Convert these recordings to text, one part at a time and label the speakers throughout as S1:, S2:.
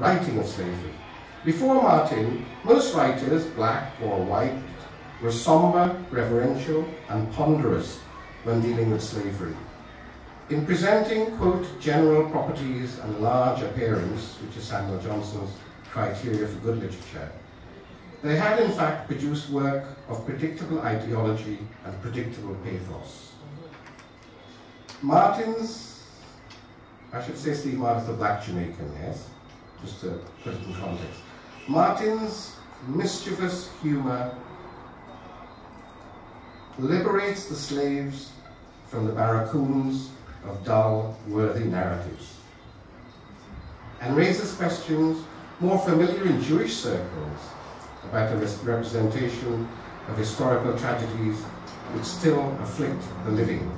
S1: writing of slavery. Before Martin, most writers, black or white, were somber, reverential, and ponderous when dealing with slavery. In presenting, quote, general properties and large appearance, which is Samuel Johnson's criteria for good literature, they had in fact produced work of predictable ideology and predictable pathos. Martin's, I should say Steve Martin's the black Jamaican, yes? Just to put it in context. Martin's mischievous humor liberates the slaves from the barracoons of dull, worthy narratives, and raises questions more familiar in Jewish circles about the representation of historical tragedies which still afflict the living.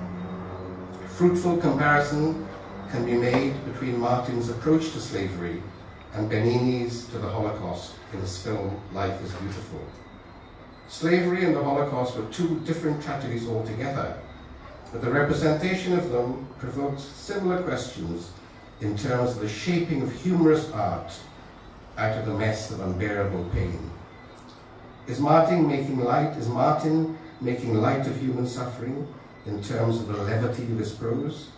S1: A fruitful comparison can be made between Martin's approach to slavery and Benini's to the Holocaust in his film Life is Beautiful. Slavery and the Holocaust were two different tragedies altogether, but the representation of them provoked similar questions in terms of the shaping of humorous art out of the mess of unbearable pain. Is Martin making light of human suffering in terms of the levity of his prose?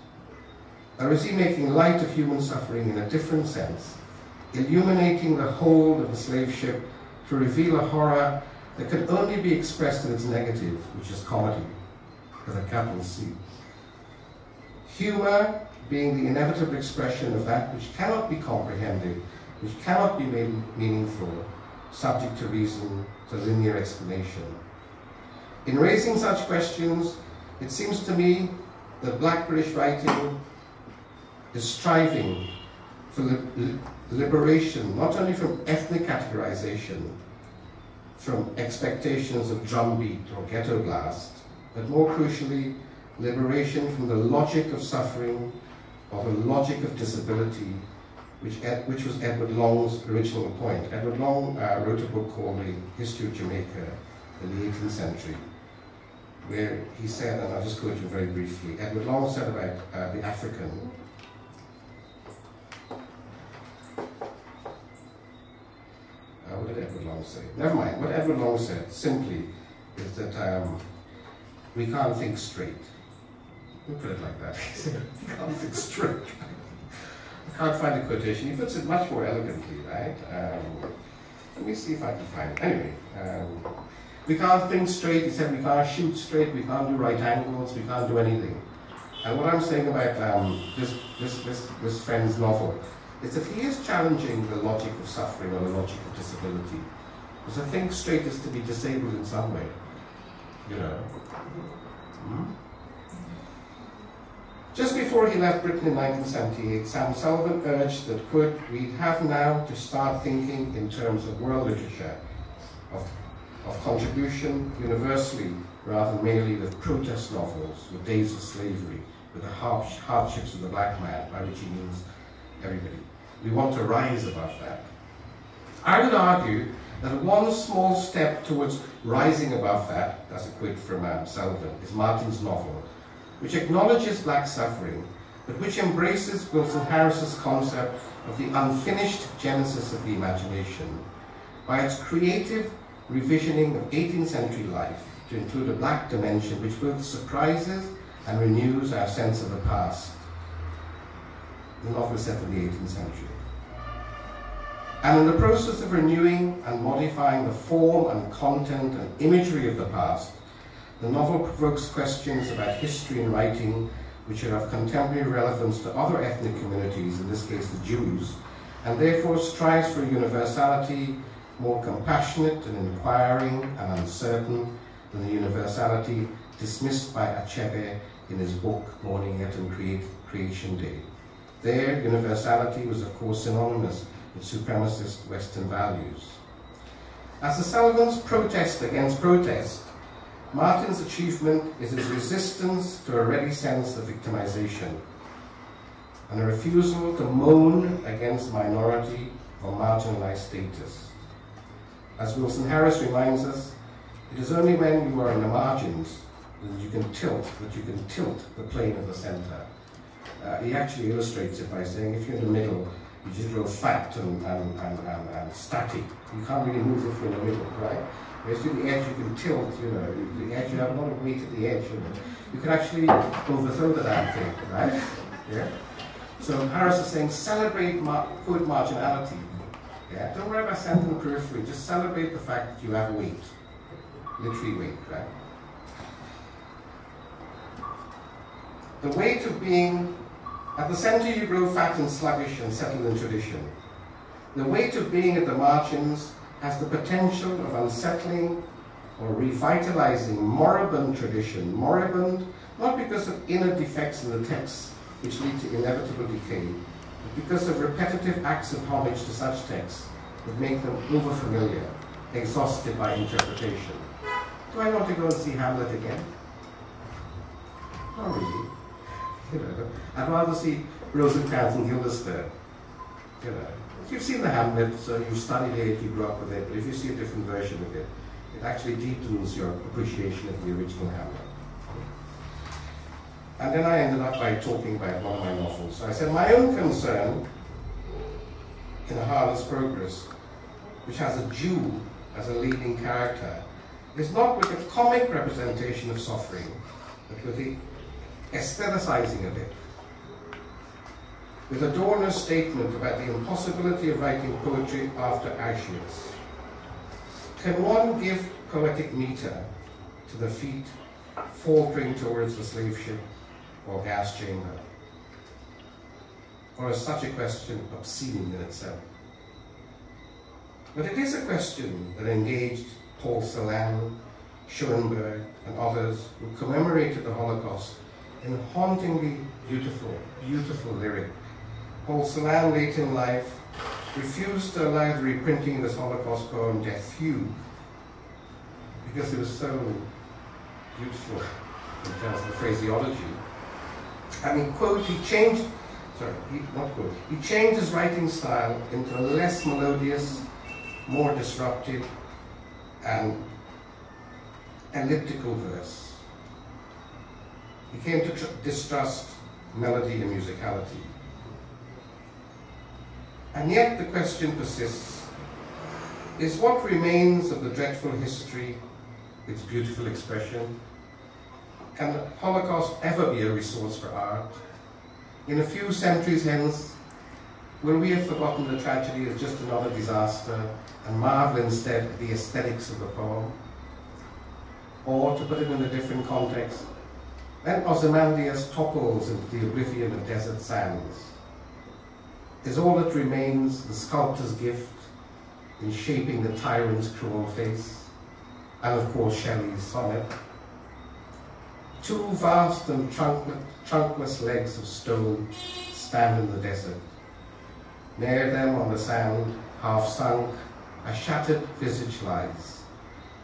S1: Or is he making light of human suffering in a different sense, illuminating the hold of the slave ship to reveal a horror that could only be expressed in its negative, which is comedy, with a capital C? Humor being the inevitable expression of that which cannot be comprehended, which cannot be made meaningful, subject to reason, to linear explanation. In raising such questions, it seems to me that black British writing is striving for liberation, not only from ethnic categorization, from expectations of drumbeat or ghetto blast, but more crucially, liberation from the logic of suffering, or the logic of disability, which was Edward Long's original point. Edward Long wrote a book called The History of Jamaica in the 18th century, where he said, and I'll just quote you very briefly, Edward Long said about the African, what did Edward Long say? Never mind. What Edward Long said simply is that we can't think straight. We'll put it like that. He said, we can't think straight. I can't find a quotation. He puts it much more elegantly, right? Let me see if I can find it. Anyway, we can't think straight. He said we can't shoot straight. We can't do right angles. We can't do anything. And what I'm saying about this friend's novel is that he is challenging the logic of suffering or the logic of disability. Because I think straight is to be disabled in some way, you know. Just before he left Britain in 1978, Sam Sullivan urged that, quote, we have now to start thinking in terms of world literature, of contribution universally, rather than merely with protest novels, with days of slavery, with the hardships of the black man, by which he means everybody. We want to rise above that. I would argue that one small step towards rising above that, that's a quote from Sullivan, is Martin's novel, which acknowledges black suffering, but which embraces Wilson Harris's concept of the unfinished genesis of the imagination by its creative revisioning of 18th century life to include a black dimension which both surprises and renews our sense of the past. The novel is set in the 18th century. And in the process of renewing and modifying the form and content and imagery of the past, the novel provokes questions about history and writing which are of contemporary relevance to other ethnic communities, in this case the Jews, and therefore strives for a universality more compassionate and inquiring and uncertain than the universality dismissed by Achebe in his book Mourning Yet and Creation Day. There, universality was of course synonymous with supremacist Western values. As the Sullivans' protest against protest, Martin's achievement is his resistance to a ready sense of victimization and a refusal to moan against minority or marginalized status. As Wilson Harris reminds us, it is only when you are in the margins that you can tilt the plane of the center. He actually illustrates it by saying if you're in the middle, You just grow fat and static. You can't really move the foot in the middle, right? Whereas to the edge you can tilt, you know, the edge, you have a lot of weight at the edge, you know. You can actually overthrow the damn thing, right? Yeah? So Harris is saying, celebrate poet marginality. Yeah? Don't worry about center and periphery, just celebrate the fact that you have weight. Literally weight, right? The weight of being, at the center you grow fat and sluggish and settle in tradition. The weight of being at the margins has the potential of unsettling or revitalizing moribund tradition. Moribund, not because of inner defects in the text which lead to inevitable decay, but because of repetitive acts of homage to such texts that make them overfamiliar, exhausted by interpretation. Do I want to go and see Hamlet again? Not really. You know, I'd rather see Rosencrantz and Guildenstern. You know, you've seen the Hamlet, so you've studied it, you grew up with it, but if you see a different version of it, it actually deepens your appreciation of the original Hamlet. And then I ended up by talking about one of my novels. So I said, my own concern in A Harlot's Progress, which has a Jew as a leading character, is not with the comic representation of suffering, but with the aestheticizing of it. With Adorno's statement about the impossibility of writing poetry after Auschwitz. Can one give poetic meter to the feet faltering towards the slave ship or gas chamber? Or is such a question obscene in itself? But it is a question that engaged Paul Celan, Schoenberg, and others who commemorated the Holocaust in a hauntingly beautiful, beautiful lyric. Paul Celan, late in life, refused to allow the reprinting of his Holocaust poem, Death Fugue, because it was so beautiful in terms of the phraseology. I mean, quote, he changed his writing style into a less melodious, more disruptive, and elliptical verse. He came to distrust melody and musicality. And yet the question persists, is what remains of the dreadful history its beautiful expression? Can the Holocaust ever be a resource for art? In a few centuries hence, will we have forgotten the tragedy as just another disaster and marvel instead at the aesthetics of the poem? Or, to put it in a different context, when Ozymandias topples into the oblivion of desert sands, is all that remains the sculptor's gift in shaping the tyrant's cruel face, and of course Shelley's sonnet? Two vast and trunkless legs of stone stand in the desert. Near them on the sand, half sunk, a shattered visage lies,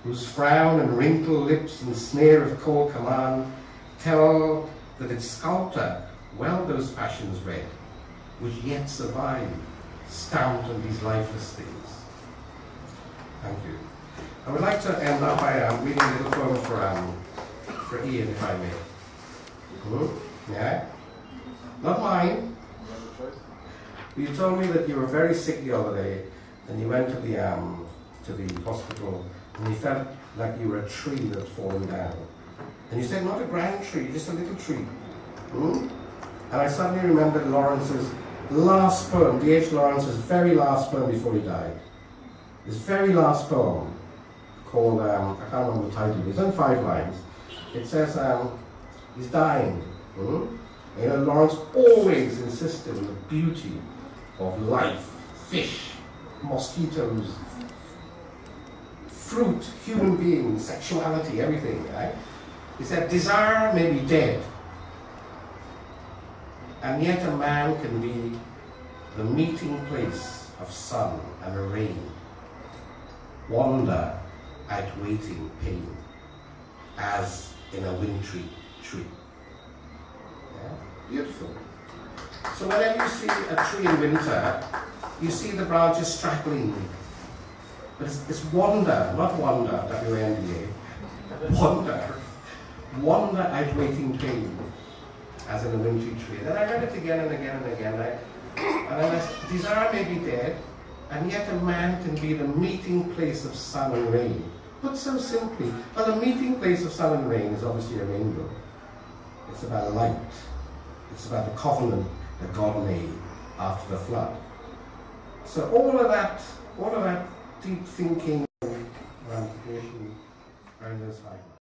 S1: whose frown and wrinkled lips and sneer of cold command tell that its sculptor, well those passions read, would yet survive, stamped on these lifeless things. Thank you. I would like to end up by reading a little poem for Ian, if I may. Yeah? Not mine. You told me that you were very sick the other day, and you went to the hospital, and you felt like you were a tree that had fallen down. And you said, not a grand tree, just a little tree. And I suddenly remembered Lawrence's last poem, D.H. Lawrence's very last poem before he died. His very last poem, called, I can't remember the title, it's in 5 lines. It says, he's dying. You know, Lawrence always insisted on the beauty of life, fish, mosquitoes, fruit, human beings, sexuality, everything, right? He said, desire may be dead, and yet a man can be the meeting place of sun and rain, wonder outweighting pain, as in a wintry tree. Yeah? Beautiful. So whenever you see a tree in winter, you see the branches straggling. But it's wonder, not wonder, W-A-N-D-A, wonder. Wonder outweighting pain, as in a wintry tree. Then I read it again and again and again. And then desire may be dead, and yet a man can be the meeting place of sun and rain. Put so simply, well, the meeting place of sun and rain is obviously a rainbow. It's about light. It's about the covenant that God made after the flood. So all of that deep thinking and ramification are in those 5 lines.